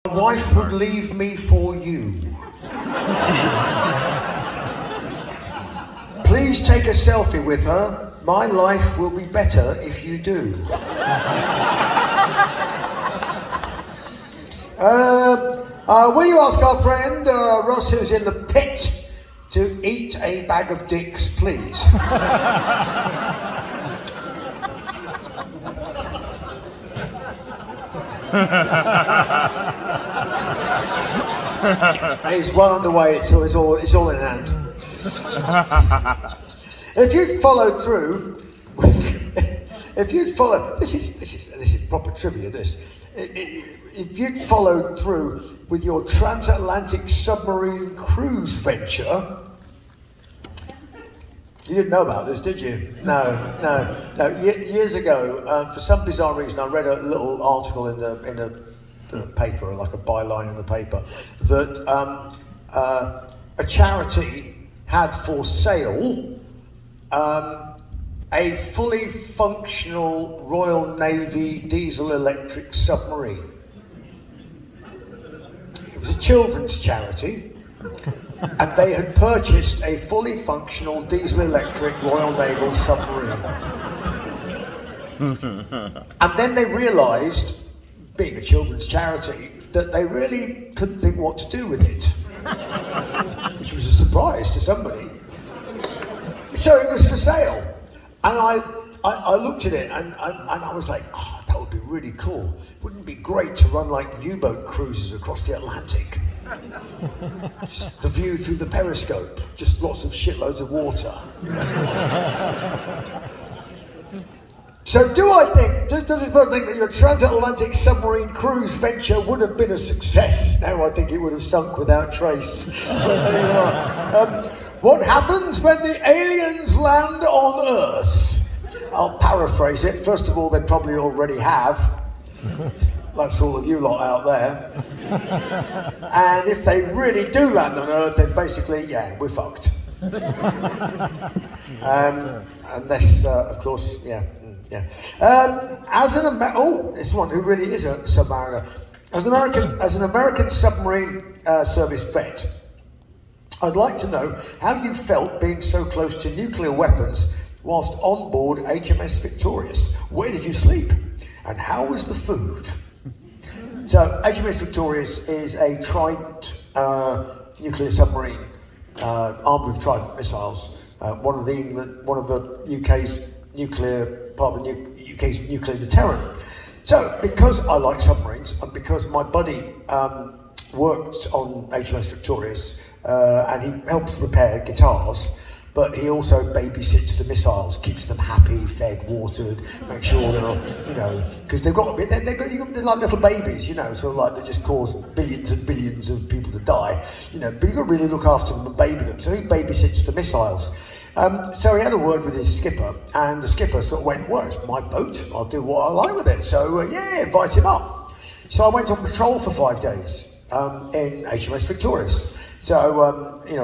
My wife would leave me for you. Please take a selfie with her. My life will be better if you do. Will you ask our friend Ross, who's in the pit, to eat a bag of dicks, please? He's well underway, so it's all in hand. If you'd followed through with, this is proper trivia. If you'd followed through with your transatlantic submarine cruise venture, you didn't know about this, did you? No. Years ago, for some bizarre reason, I read a little article in the paper, like a byline in the paper, that a charity had for sale a fully functional Royal Navy diesel-electric submarine. It was a children's charity, and they had purchased a fully functional diesel-electric Royal Naval submarine. And then they realised, being a children's charity, that they really couldn't think what to do with it, which was a surprise to somebody. So it was for sale, and I looked at it and I was like, oh, that would be really cool. Wouldn't it be great to run like U-boat cruises across the Atlantic? Just the view through the periscope, just lots of shitloads of water. You know? So does this person think that your transatlantic submarine cruise venture would have been a success? No, I think it would have sunk without trace. But there you are. What happens when the aliens land on Earth? I'll paraphrase it. First of all, they probably already have. That's all of you lot out there. And if they really do land on Earth, then basically, yeah, we're fucked. Unless, of course, yeah. This one who really is a submariner. As an American submarine service vet, I'd like to know how you felt being so close to nuclear weapons whilst on board HMS Victorious. Where did you sleep? And how was the food? So HMS Victorious is a Trident nuclear submarine armed with Trident missiles. One of the UK's nuclear deterrent. So because I like submarines and because my buddy worked on HMS Victorious and he helps repair guitars, but he also babysits the missiles, keeps them happy, fed, watered, make sure they're, because they're like little babies, sort of like they just cause billions and billions of people to die, but you've got to really look after them and baby them. So he babysits the missiles. So he had a word with his skipper, and the skipper sort of went, well, it's my boat, I'll do what I like with it. So invite him up. So I went on patrol for 5 days in HMS Victorious. So, I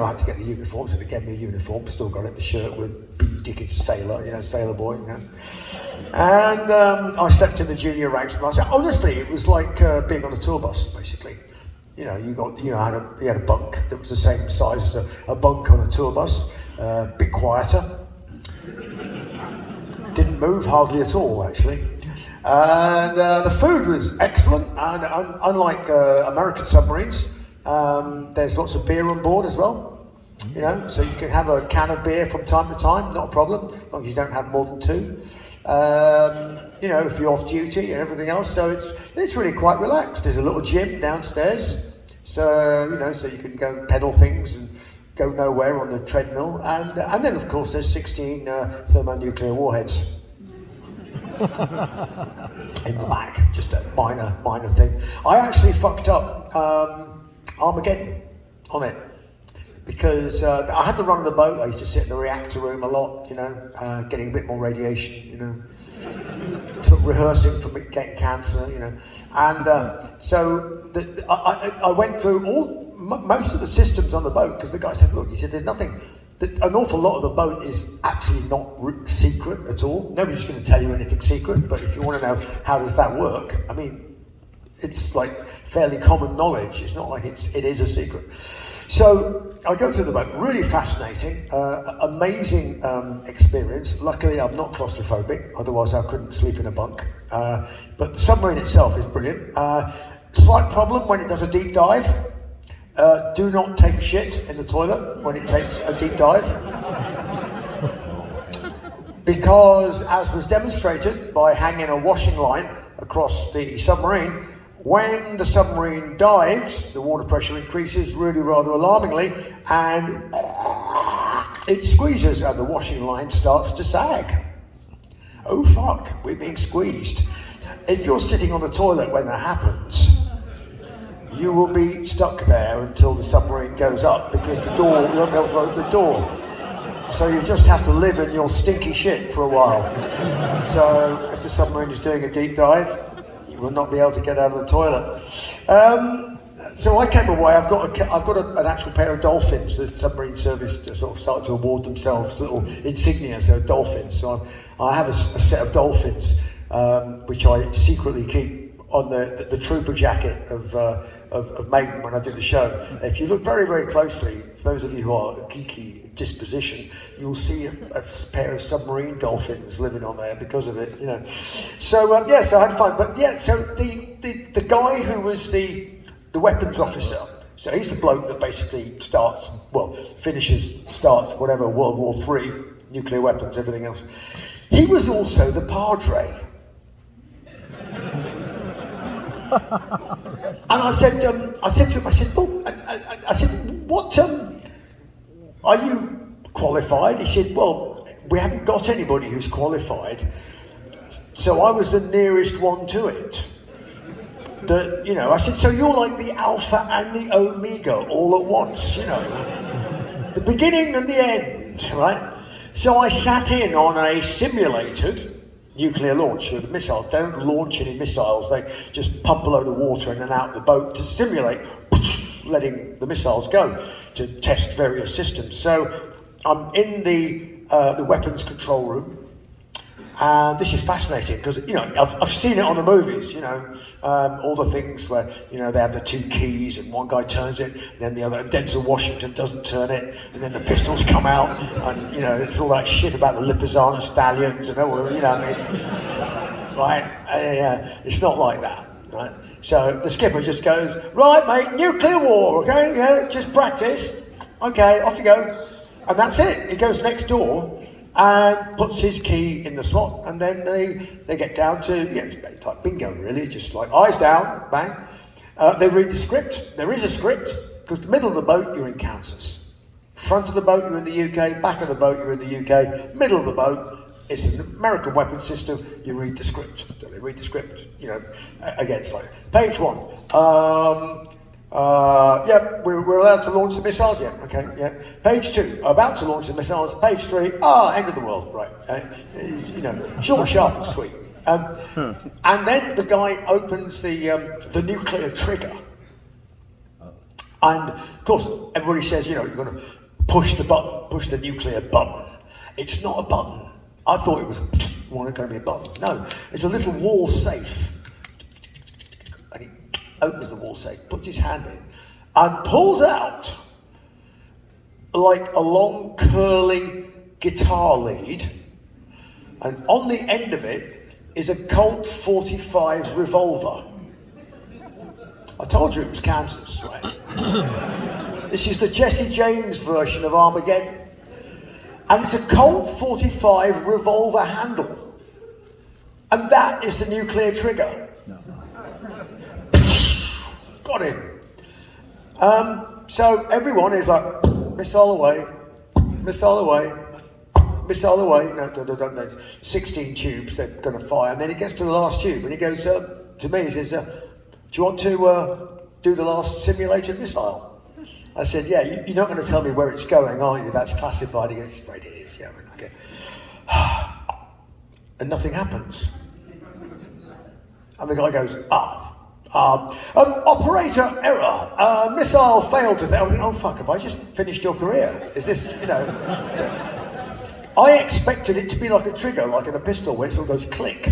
had to get the uniform, so they gave me a uniform, still got it, the shirt with B. Dickinson sailor, sailor boy, And I slept in the junior ranks for myself. Honestly, it was like being on a tour bus, basically. You had a bunk that was the same size as a bunk on a tour bus, a bit quieter. Didn't move hardly at all, actually. And the food was excellent, and unlike American submarines, there's lots of beer on board as well, so you can have a can of beer from time to time, not a problem, as long as you don't have more than two. If you're off duty and everything else, so it's really quite relaxed. There's a little gym downstairs, so so you can go pedal things and go nowhere on the treadmill, and then of course there's 16 thermonuclear warheads in the back, just a minor thing. I actually fucked up Armageddon on it because I had to run the boat. I used to sit in the reactor room a lot, getting a bit more radiation, sort of rehearsing for getting cancer, and so I went through most of the systems on the boat because the guy said, look, he said, there's nothing. An awful lot of the boat is actually not secret at all. Nobody's going to tell you anything secret, but if you want to know how does that work, I mean, it's like fairly common knowledge. It's not like it is a secret. So I go through the boat, really fascinating, amazing experience. Luckily, I'm not claustrophobic, otherwise I couldn't sleep in a bunk. But the submarine itself is brilliant. Slight problem when it does a deep dive. Do not take a shit in the toilet when it takes a deep dive. Because, as was demonstrated by hanging a washing line across the submarine, when the submarine dives, the water pressure increases really rather alarmingly, and it squeezes and the washing line starts to sag. Oh fuck, we're being squeezed. If you're sitting on the toilet when that happens, you will be stuck there until the submarine goes up, because the door, you won't be able to open the door. So you just have to live in your stinky shit for a while. So if the submarine is doing a deep dive, you will not be able to get out of the toilet. So I came away. I've got an actual pair of dolphins. The submarine service sort of started to award themselves little insignia, so dolphins. So I have a set of dolphins, which I secretly keep on the trooper jacket of Maiden when I do the show. If you look very, very closely, for those of you who are geeky disposition, you'll see a pair of submarine dolphins living on there because of it, you know. So yes, I had fun. But yeah, so the guy who was the weapons officer, so he's the bloke that basically starts whatever, World War III, nuclear weapons, everything else. He was also the padre. And I said to him, what, are you qualified? He said, well, we haven't got anybody who's qualified. So I was the nearest one to it. I said, so you're like the alpha and the omega all at once, you know, the beginning and the end, right? So I sat in on a simulated nuclear launch. The missiles don't launch any missiles, they just pump a load of water in and out the boat to simulate letting the missiles go to test various systems. So I'm in the weapons control room, and this is fascinating because, you know, I've seen it on the movies, you know, all the things where, you know, they have the two keys and one guy turns it, and then the other, and Denzel Washington doesn't turn it, and then the pistols come out, and, you know, it's all that shit about the Lipizzaner stallions and all, you know what I mean? Right? It's not like that, right? So the skipper just goes, right, mate, nuclear war, okay? Yeah, just practice. Okay, off you go. And that's it. He goes next door and puts his key in the slot, and then they get down to, it's like bingo really, just like eyes down, bang. They read the script. There is a script, because the middle of the boat, you're in Kansas. Front of the boat, you're in the UK. Back of the boat, you're in the UK. Middle of the boat, it's an American weapons system. You read the script. So they read the script, you know, again, it's like, page 1. We're allowed to launch the missiles. Yeah, okay, yeah. Page 2, about to launch the missiles. Page 3, end of the world. Right, you know, short, sharp, and sweet. And then the guy opens the nuclear trigger, and of course everybody says, you know, you're going to push the button, push the nuclear button. It's not a button. I thought it was going to be a button. No, it's a little wall safe. And he opens the wall safe, puts his hand in, and pulls out like a long curly guitar lead, and on the end of it is a Colt 45 revolver. I told you it was Kansas, right? This is the Jesse James version of Armageddon. And it's a Colt 45 revolver handle. And that is the nuclear trigger. Got him. So everyone is like, missile away, missile away, missile away. No, 16 tubes they're going to fire. And then it gets to the last tube, and he goes to me, he says, do you want to do the last simulated missile? I said, yeah, you're not going to tell me where it's going, are you? That's classified. He goes, right, it is, yeah. Okay. And nothing happens. And the guy goes, operator error, missile failed to... Oh, fuck, have I just finished your career? Is this, you know... I expected it to be like a trigger, like in a pistol, where it sort of goes click.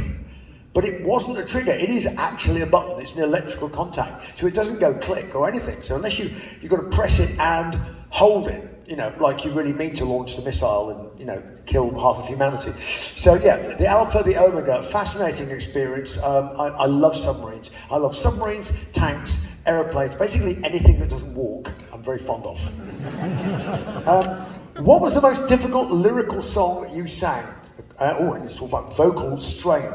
But it wasn't a trigger, it is actually a button, it's an electrical contact. So it doesn't go click or anything. So unless you've got to press it and hold it, you know, like you really mean to launch the missile and, you know, kill half of humanity. So yeah, the Alpha, the Omega, fascinating experience. I love submarines. I love submarines, tanks, aeroplanes, basically anything that doesn't walk, I'm very fond of. What was the most difficult lyrical song you sang? I need to talk about vocal strain.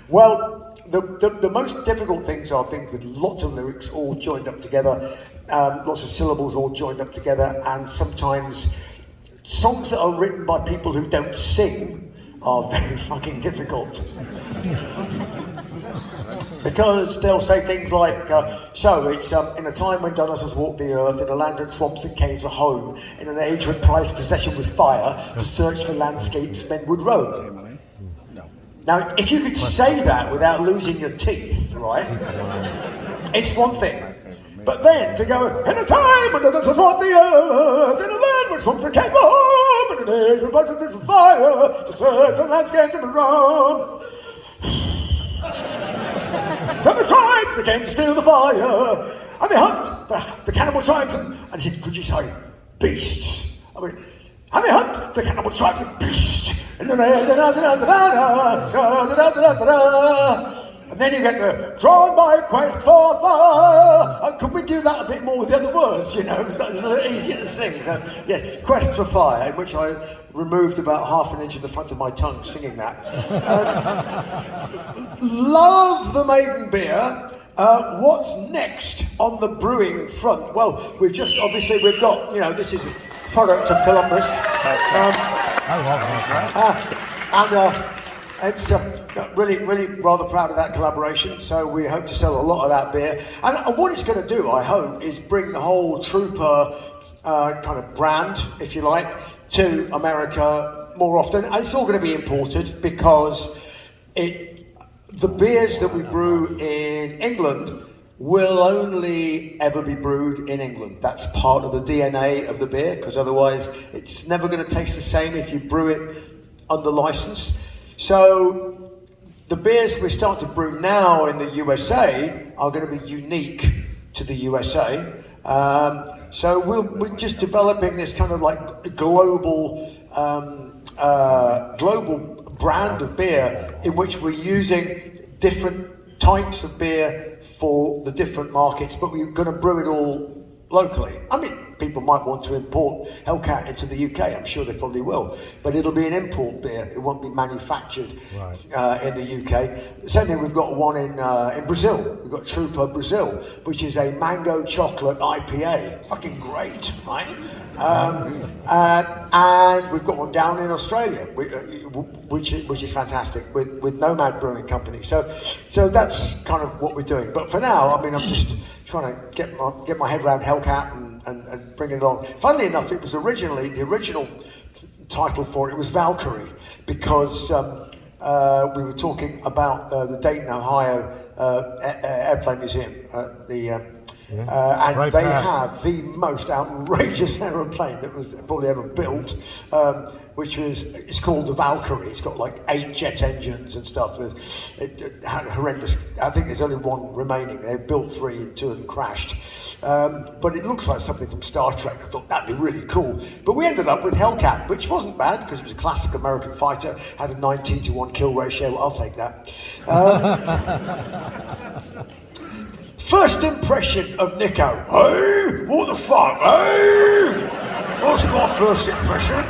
Well, the most difficult things are things with lots of lyrics all joined up together, lots of syllables all joined up together, and sometimes songs that are written by people who don't sing are very fucking difficult. Because they'll say things like, so it's in a time when dinosaurs walked the earth, in a land and swamps and caves a home, in an age when prized possession was fire, to search for landscapes men would roam. Now, if you could say that without losing your teeth, right, it's one thing. But then to go, in a time when dinosaurs walked the earth, in a land when swamps and caves a home, in an age when prized possession was fire, to search for landscapes men would roam. From the tribes they came to steal the fire, and they hunt the cannibal tribes, and he said, could you say beasts? I mean, and they hunt the cannibal tribes and beasts. And then and then you get the drawn by quest for fire. Could we do that a bit more with the other words, you know? It's a little easier to sing. So, yes, quest for fire, in which I removed about half an inch of the front of my tongue singing that. Love the maiden beer. What's next on the brewing front? Well, we've got, you know, this is a product of Columbus. It's really rather proud of that collaboration, so we hope to sell a lot of that beer. And what it's going to do, I hope, is bring the whole Trooper kind of brand, if you like, to America more often. And it's all going to be imported because the beers that we brew in England will only ever be brewed in England. That's part of the DNA of the beer, because otherwise it's never going to taste the same if you brew it under license. So the beers we start to brew now in the USA are going to be unique to the USA. So we're just developing this kind of like global brand of beer in which we're using different types of beer for the different markets, but we're going to brew it all locally. I mean, people might want to import Hellcat into the UK, I'm sure they probably will, but it'll be an import beer, it won't be manufactured in the UK. Same thing, we've got one in Brazil, we've got Trooper Brazil, which is a mango chocolate IPA, fucking great, right? And we've got one down in Australia, which is fantastic, with Nomad Brewing Company. So that's kind of what we're doing. But for now, I mean, I'm just trying to get my head around Hellcat and bring it on. Funnily enough, it was originally, the original title for it was Valkyrie, because we were talking about the Dayton, Ohio Airplane Museum, and they have the most outrageous aeroplane that was probably ever built, it's called the Valkyrie. It's got like 8 jet engines and stuff. It had horrendous. I think there's only one remaining. They built 3 and 2 of them crashed. But it looks like something from Star Trek. I thought that'd be really cool. But we ended up with Hellcat, which wasn't bad because it was a classic American fighter, had a 19-to-1 kill ratio. I'll take that. First impression of Nico. Hey, what the fuck? Hey, what's my first impression?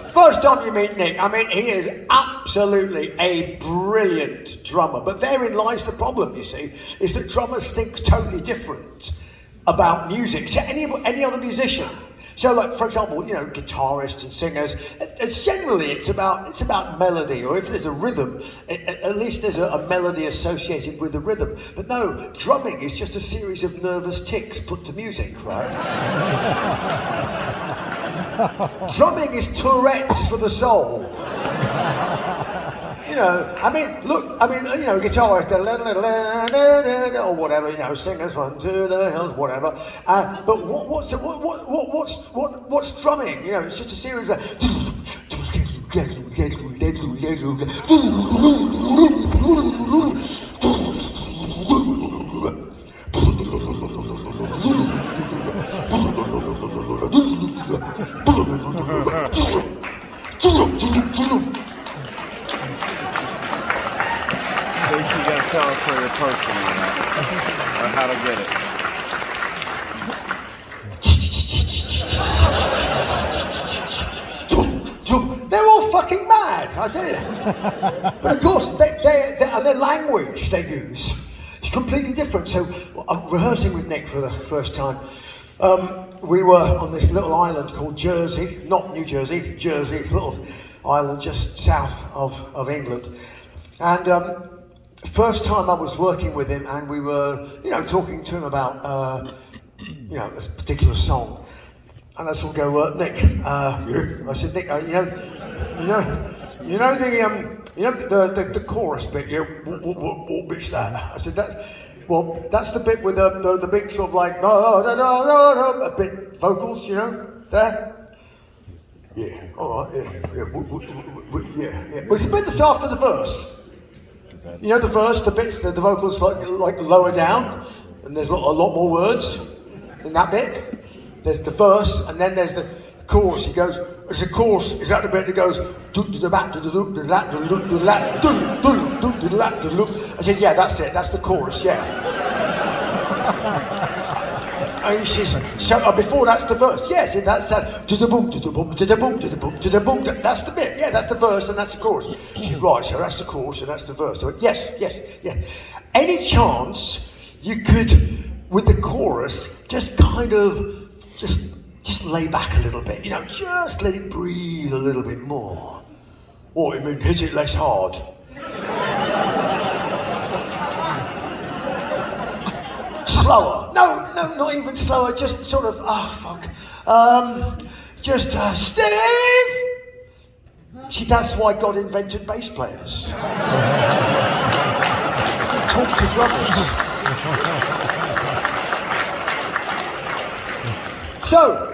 First time you meet Nick, I mean, he is absolutely a brilliant drummer. But therein lies the problem, you see, is that drummers think totally different about music to any other musician. So, like, for example, you know, guitarists and singers, it's about melody, or if there's a rhythm, at least there's a melody associated with the rhythm. But no, drumming is just a series of nervous tics put to music, right? Drumming is Tourette's for the soul. You know, I mean, you know, guitarists, or whatever, you know, singers run to the hills, whatever. But what's drumming? You know, it's just a series of You gotta tell us where you're posting on that, or how to get it. They're all fucking mad, I tell you. But of course, their language they use is completely different. So I'm rehearsing with Nick for the first time. We were on this little island called Jersey, not New Jersey, Jersey, it's a little island just south of England. And first time I was working with him, and we were, talking to him about, a particular song. And I sort of go, Nick, I said, Nick, the chorus bit, what bit's that? I said, that's the bit with the big sort of like, a bit vocals, there. Yeah, all right, yeah. Well, it's the bit that's after the verse. The verse, the bits, the vocals like lower down, and there's a lot more words in that bit. There's the verse, and then there's the chorus. He goes, it's a chorus, is that the bit that goes, I said, yeah, that's it, that's the chorus, yeah. And he says, so before that's the verse, yes, that's that, that's the bit, yeah, that's the verse and that's the chorus. She said, right, so that's the chorus and that's the verse. So yes. Any chance you could, with the chorus, just kind of, just lay back a little bit, just let it breathe a little bit more. What, you mean hit it less hard? Slower. No, not even slower, just sort of, Steve! See, that's why God invented bass players. Talk to drummers. So,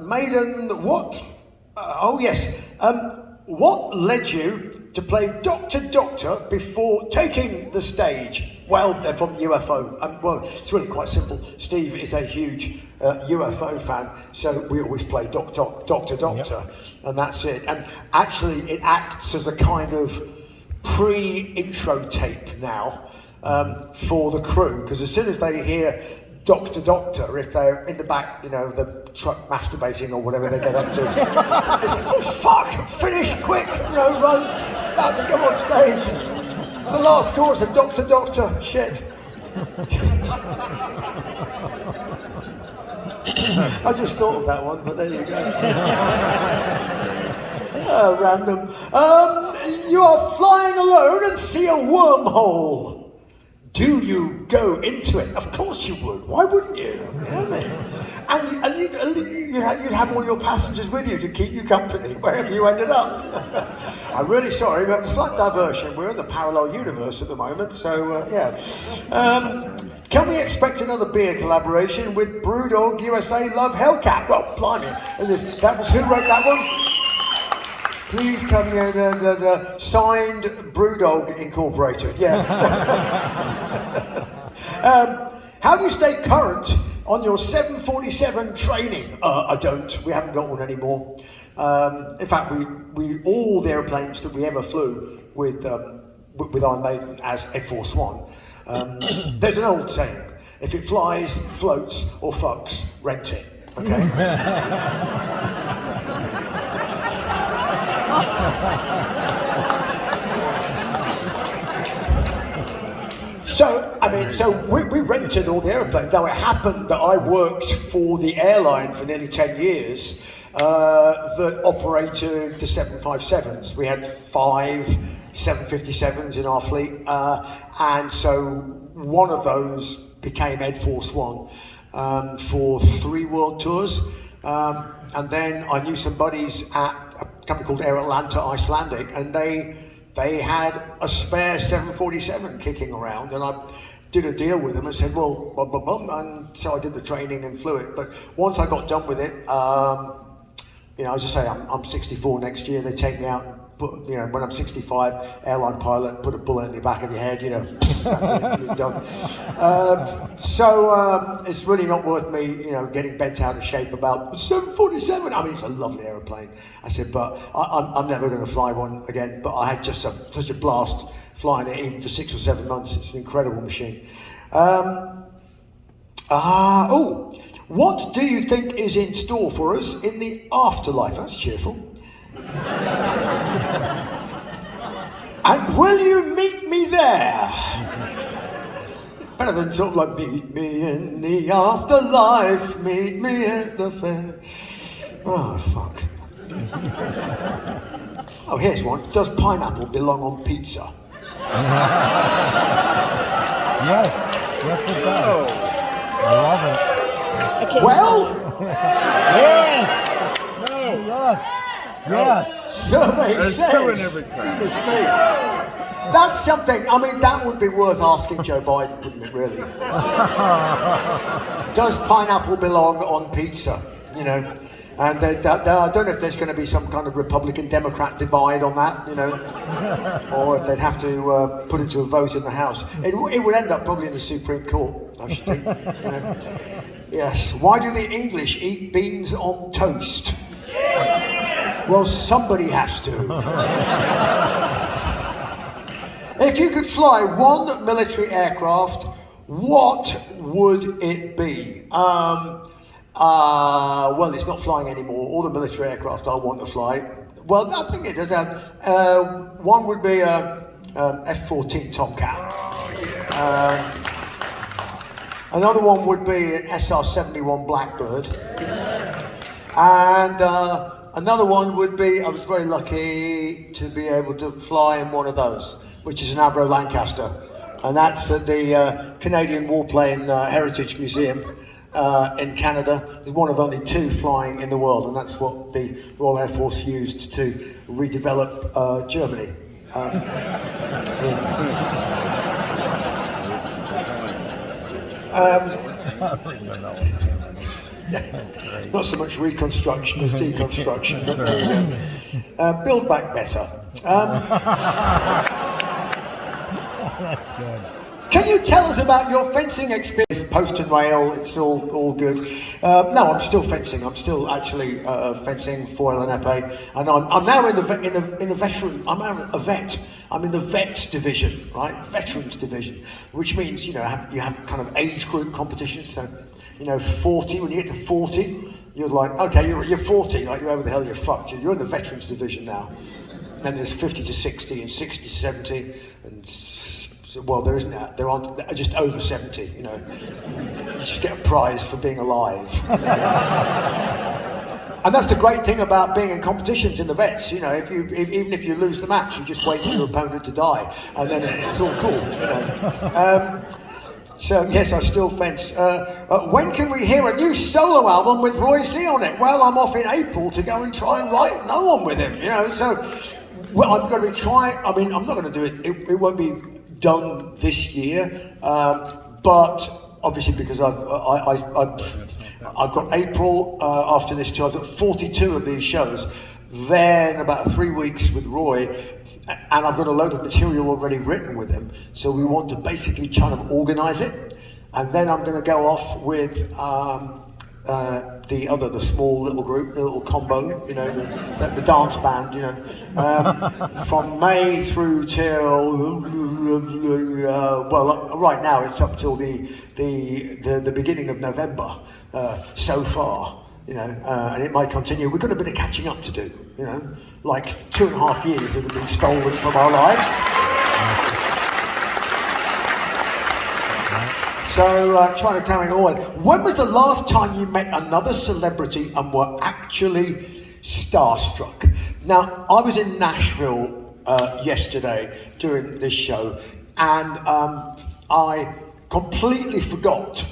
Maiden, what? What led you to play Doctor before taking the stage? Well, they're from UFO. Well, it's really quite simple. Steve is a huge UFO fan, so we always play Doctor, yep. And that's it. And actually, it acts as a kind of pre-intro tape now for the crew, because as soon as they hear Doctor, if they're in the back, the truck masturbating or whatever they get up to, it's like, oh fuck, finish quick, run, about to go on stage. It's the last chorus of Doctor, shit. I just thought of that one, but there you go. Random. You are flying alone and see a wormhole. Do you go into it? Of course you would. Why wouldn't you? And you'd have all your passengers with you to keep you company wherever you ended up. I'm really sorry, we have a slight diversion. We're in the parallel universe at the moment, so yeah. Can we expect another beer collaboration with Brewdog USA Love Hellcat? Well, blimey, that was who wrote that one? Please come here, the signed Brewdog Incorporated, yeah. How do you stay current on your 747 training? I don't, we haven't got one anymore. In fact, we all the airplanes that we ever flew with Iron Maiden as Ed Force One, there's an old saying, if it flies, floats, or fucks, rent it, okay? So we rented all the airplanes. Now it happened that I worked for the airline for nearly 10 years that operated the 757s. We had 5 757s in our fleet, and so one of those became Ed Force One for 3 world tours. And then I knew some buddies at a company called Air Atlanta Icelandic, and they had a spare 747 kicking around, and I did a deal with them and said, well, bum, bum, bum, and so I did the training and flew it. But once I got done with it, You know, as I say, I'm 64 next year. They take me out. But, you know, when I'm 65, airline pilot, put a bullet in the back of your head, you know, that's it, you're done. So it's really not worth me, you know, getting bent out of shape about 747. I mean, it's a lovely aeroplane. I said, but I'm never going to fly one again. But I had just such a blast flying it, even for 6 or 7 months. It's an incredible machine. What do you think is in store for us in the afterlife? That's cheerful. And will you meet me there? Better than sort of like, meet me in the afterlife, meet me at the fair. Oh, fuck. Oh, here's one. Does pineapple belong on pizza? Yes, it does. I love it. Well? Yes! No! Yes! Survey There's says. 2 in every crowd. It's me. That's something, I mean, that would be worth asking Joe Biden, wouldn't it, really? Does pineapple belong on pizza? You know? And I don't know if there's going to be some kind of Republican-Democrat divide on that, you know, or if they'd have to put it to a vote in the House. It would end up probably in the Supreme Court, I should think. You know? Yes. Why do the English eat beans on toast? Well, somebody has to. If you could fly one military aircraft, what would it be? Well, it's not flying anymore. All the military aircraft I want to fly. Well, I think it does have. One would be a F-14 Tomcat. Another one would be an SR-71 Blackbird. And another one would be, I was very lucky to be able to fly in one of those, which is an Avro Lancaster. And that's at the Canadian Warplane Heritage Museum. In Canada. There's one of only 2 flying in the world, and that's what the Royal Air Force used to redevelop Germany. Not so much reconstruction as deconstruction, but there you go. Build back better. That's good. Can you tell us about your fencing experience? Post and rail, it's all good. No, I'm still fencing. I'm still actually fencing foil and épée, and I'm now in the veteran. I'm now a vet. I'm in the vets division, right? Veterans division, which means you have kind of age group competitions. So, 40. When you get to 40, you're like, okay, you're 40. Like, you're over the hell, you're fucked. You're in the veterans division now. And then there's 50 to 60 and 60 to 70 and. Well, there isn't that. There aren't, just over 70, you just get a prize for being alive. And that's the great thing about being in competitions in the vets, even if you lose the match, you just wait for your opponent to die, and then it's all cool, So, yes, I still fence. When can we hear a new solo album with Roy Z on it? Well, I'm off in April to go and try and write another one with him, so I'm going to be trying, I'm not going to do it, it won't be done this year, but obviously because I've got April after this tour. I've got 42 of these shows, then about 3 weeks with Roy, and I've got a load of material already written with him. So we want to basically kind of organise it, and then I'm going to go off with the small little group, the little combo, the dance band, from May through till right now it's up till the beginning of November so far, and it might continue. We've got a bit of catching up to do, like 2.5 years that have been stolen from our lives. So, trying to carry on. When was the last time you met another celebrity and were actually starstruck? Now, I was in Nashville yesterday during this show, and I completely forgot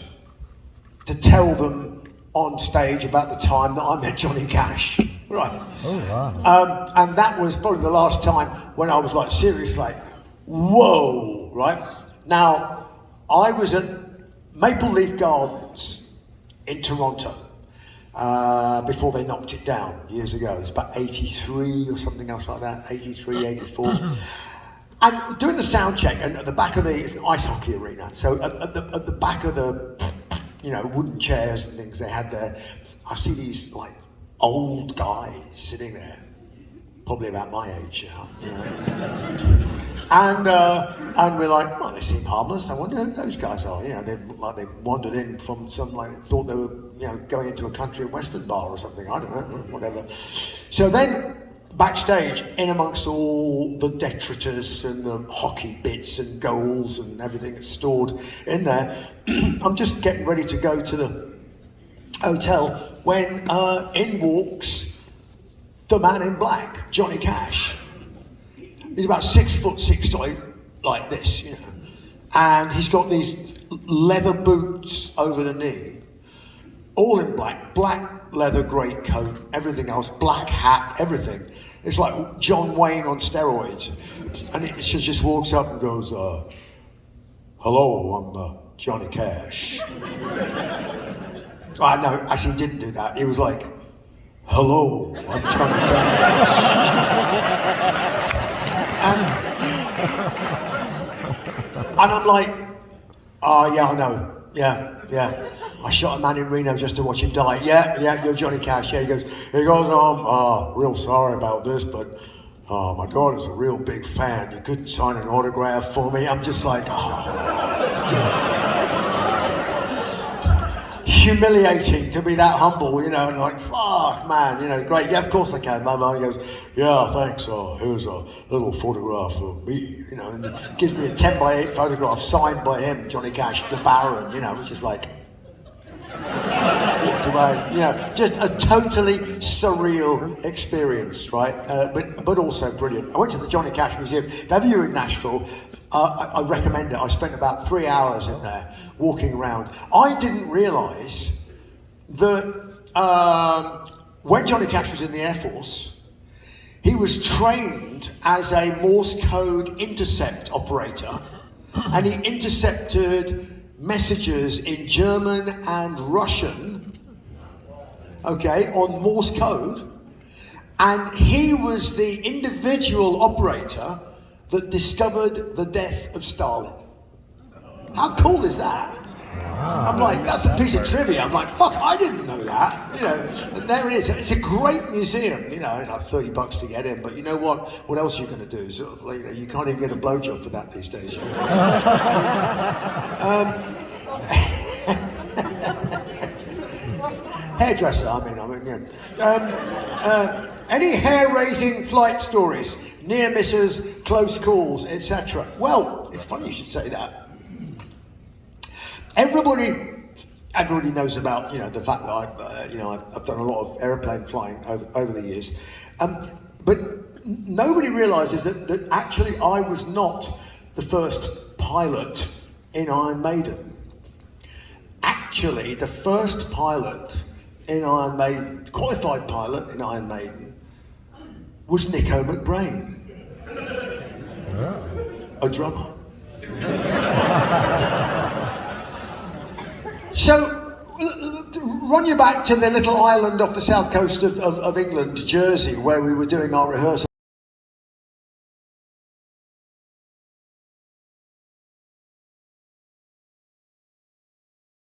to tell them on stage about the time that I met Johnny Cash. Right. Oh, wow. And that was probably the last time when I was like, serious, like, whoa, right? Now, I was at Maple Leaf Gardens in Toronto, before they knocked it down years ago. It's about 83 or something else like that, 83, 84. And doing the sound check, and at the back of it's an ice hockey arena, so at the back of the, wooden chairs and things they had there, I see these like old guys sitting there, probably about my age now, and we're like, well, they seem harmless. I wonder who those guys are. They wandered in from some, thought they were, going into a country and western bar or something. I don't know, whatever. So then, backstage, in amongst all the detritus and the hockey bits and goals and everything that's stored in there, I'm just getting ready to go to the hotel when in walks the man in black, Johnny Cash. He's about 6'6", like this, and he's got these leather boots over the knee, all in black leather greatcoat, everything else, black hat, everything. It's like John Wayne on steroids, and she just walks up and goes, "Hello, I'm Johnny Cash." No, actually, he didn't do that. He was like, "Hello, I'm Johnny Cash." And I'm like, "Oh, yeah, I know. Yeah. I shot a man in Reno just to watch him die. Yeah, you're Johnny Cash." Yeah, he goes, real sorry about this, but my daughter's a real big fan. You couldn't sign an autograph for me." I'm just like, it's just humiliating to be that humble, and like, fuck, man, great. Yeah, of course I can. My mum goes, "Yeah, thanks. Here's a little photograph of me," and he gives me a 10x8 photograph signed by him, Johnny Cash, the Baron, which is like, walked away, just a totally surreal experience, right? But also brilliant. I went to the Johnny Cash Museum. If ever you're in Nashville, I recommend it. I spent about 3 hours in there walking around. I didn't realise that when Johnny Cash was in the Air Force, he was trained as a Morse code intercept operator, and he intercepted messages in German and Russian, on Morse code, and he was the individual operator that discovered the death of Stalin. How cool is that? I'm like, that's a piece of trivia. I'm like, fuck, I didn't know that. And there it is. It's a great museum. It's like $30 to get in, but you know what? What else are you going to do? Sort of you can't even get a blowjob for that these days. Hairdresser, any hair-raising flight stories? Near misses, close calls, etc. Well, it's funny you should say that. Everybody knows about the fact that I've done a lot of airplane flying over the years, but nobody realises that actually I was not the first pilot in Iron Maiden. Actually, the first pilot in Iron Maiden, qualified pilot in Iron Maiden, was Nico McBrain, a drummer. So, run you back to the little island off the south coast of England, Jersey, where we were doing our rehearsal.